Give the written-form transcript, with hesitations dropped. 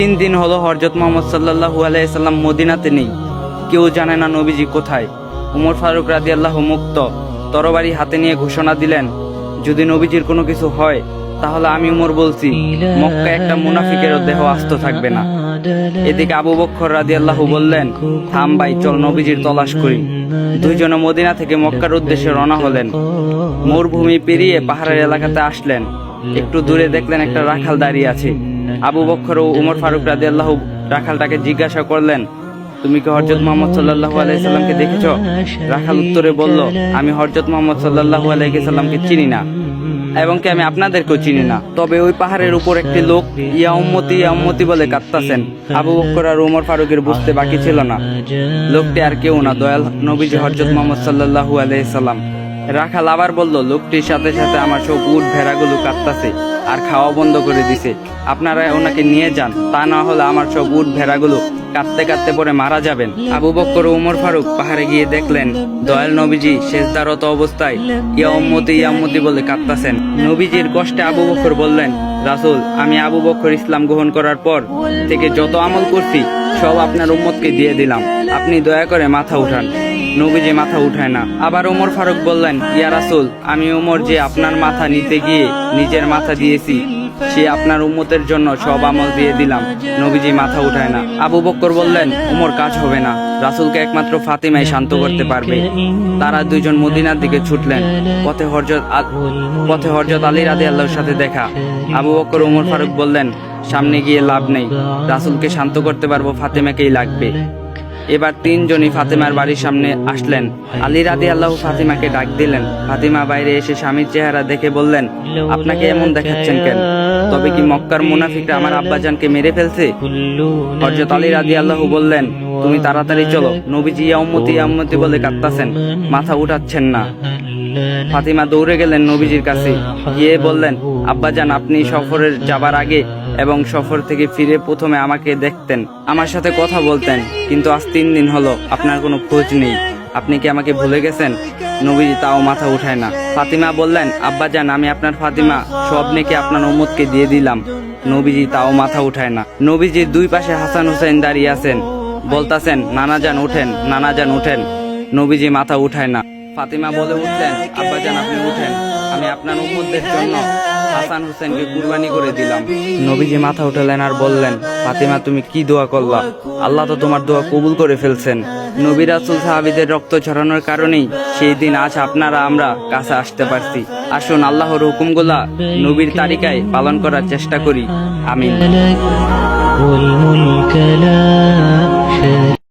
তিন দিন হলো হযরত মুহাম্মদ সাল্লাল্লাহু আলাইহি সাল্লাম মদিনাতে নেই। কেউ জানে না নবীজি কোথায়। উমর ফারুক রাদিয়াল্লাহু মুক্ত তরবারি হাতে নিয়ে ঘোষণা দিলেন, যদি নবীজির কোনো কিছু হয় তাহলে আমি উমর বলছি, মক্কায় একটা মুনাফিকেরও দেহ আস্ত থাকবে না। এদিকে আবু বকর রাদিয়াল্লাহু বললেন, থাম ভাই, চল নবীজির তলাশ করি। দুইজনে মদিনা থেকে মক্কার উদ্দেশ্যে রওনা হলেন। মরুভূমি পেরিয়ে পাহাড়ের এলাকাতে আসলেন। একটু দূরে দেখলেন একটা রাখাল দাঁড়িয়ে আছে। আবু বকর ও উমর ফারুক রাদিয়াল্লাহু রাখালটাকে জিজ্ঞাসা করলেন, তুমি কি হযরত মুহাম্মদ সাল্লাল্লাহু আলাইহি সাল্লামকে দেখেছো? রাখাল উত্তরে বলল, আমি হযরত মুহাম্মদ সাল্লাল্লাহু আলাইহি সাল্লামকে চিনি না, এবং কি আমি আপনাদেরকেও চিনি না। তবে ওই পাহাড়ের উপর একটি লোক ইয়া উম্মতি বলে কাঁদতাছেন। আবু বকর আর উমর ফারুকের বুঝতে বাকি ছিল না, লোকটি আর কেউ না, দয়াল নবীজি হযরত মুহাম্মদ সাল্লাল্লাহু আলাইহি সাল্লাম। রাখাল আবার বলল, লোকটির সাথে সাথে আমার সব উট ভেড়াগুলো কাঁদতাছে আর খাওয়া বন্ধ করে দিছে। আপনারা ওনাকে নিয়ে যান, তা না হলে আমার সব উট ভেড়াগুলো কাঁদতে কাঁদতে পরে মারা যাবেন। আবু বকর ও উমর ফারুক পাহাড়ে গিয়ে দেখলেন দয়াল নবীজি সেজদারত অবস্থায় ইয়া উম্মতি বলে কাঁদতাছেন। নবীজির কষ্টে আবু বকর বললেন, রাসূল, আমি আবু বকর ইসলাম গ্রহণ করার পর থেকে যত আমল করছি সব আপনার উম্মতকে দিয়ে দিলাম, আপনি দয়া করে মাথা উঠান। নবীজি মাথা উঠায় না। আবার উমর ফারুক বললেন, ইয়া রাসূল, আমি উমর যে আপনার মাথা নিতে গিয়ে নিজের মাথা দিয়েছি, সে আপনার উম্মতের জন্য সব আমল দিয়ে দিলাম। নবীজি মাথা উঠায় না। আবু বকর বললেন, উমর কাজ হবে না, রাসূলকে একমাত্র ফাতিমাই শান্ত করতে পারবে। তারা দুইজন মদিনার দিকে ছুটলেন। পথে হযরত আলী রাদিয়াল্লাহুর সাথে দেখা। আবু বকর উমর ফারুক বললেন, সামনে গিয়ে লাভ নেই, রাসূলকে শান্ত করতে পারবো ফাতিমাকেই লাগবে। এবার তিনজনই ফাতিমার বাড়ির সামনে আসলেন। আলী রাদিয়াল্লাহু ফাতিমাকে ডাক দিলেন। ফাতিমা বাইরে এসে স্বামীর চেহারা দেখে বললেন, আপনাকে এমন দেখাচ্ছেন কেন? তবে কি মক্কার মুনাফিকরা আমার আব্বাজানকে মেরে ফেলছে? হযরত আলী রাদিয়াল্লাহু বললেন, তুমি তাড়াতাড়ি চলো, নবীজি ইয়া উম্মতি বলে কাঁদতাছেন, মাথা উঠাচ্ছেন না। ফাতিমা দৌড়ে গেলেন নবীজির কাছে, গিয়ে বললেন, আব্বাজান, আপনি সফরে যাবার আগে এবং সফর থেকে ফিরে প্রথমে আমাকে দেখতেন, আমার সাথে কথা বলতেন, কিন্তু আজ 3 দিন হলো আপনার কোনো খোঁজ নেই। আপনি কি আমাকে ভুলে গেছেন? নবীজি তাও মাথা উঠায় না। ফাতিমা বললেন, আব্বাজান, আমি আপনার ফাতিমা, সব নেকি আপনার উম্মতকে দিয়ে দিলাম। নবীজি তাও মাথা উঠায় না। নবীজির দুই পাশে হাসান হুসাইন দাঁড়িয়ে আছেন, বলতাছেন, নানাজান উঠেন, নানাজান উঠেন। নবীজি মাথা উঠায় না। ফাতিমা বলে উঠলেন, আব্বাজান, আপনি উঠেন, আমি আপনার উম্মতদের জন্য হাসান হুসেনকে কুরবানি করে দিলাম। নবীজি মাথা উঠালেন আর বললেন, ফাতিমা, তুমি কি দোয়া করলা? আল্লাহ তো তোমার দোয়া কবুল করে ফেলছেন। নবী রাসূল সাহাবীদের রক্ত ঝরানোর কারণেই সেই দিন আজ আপনারা আমরা কাছে আসতে পারছি। আসুন আল্লাহর হুকুমগুলা নবীর তারিকায় পালন করার চেষ্টা করি। আমিন।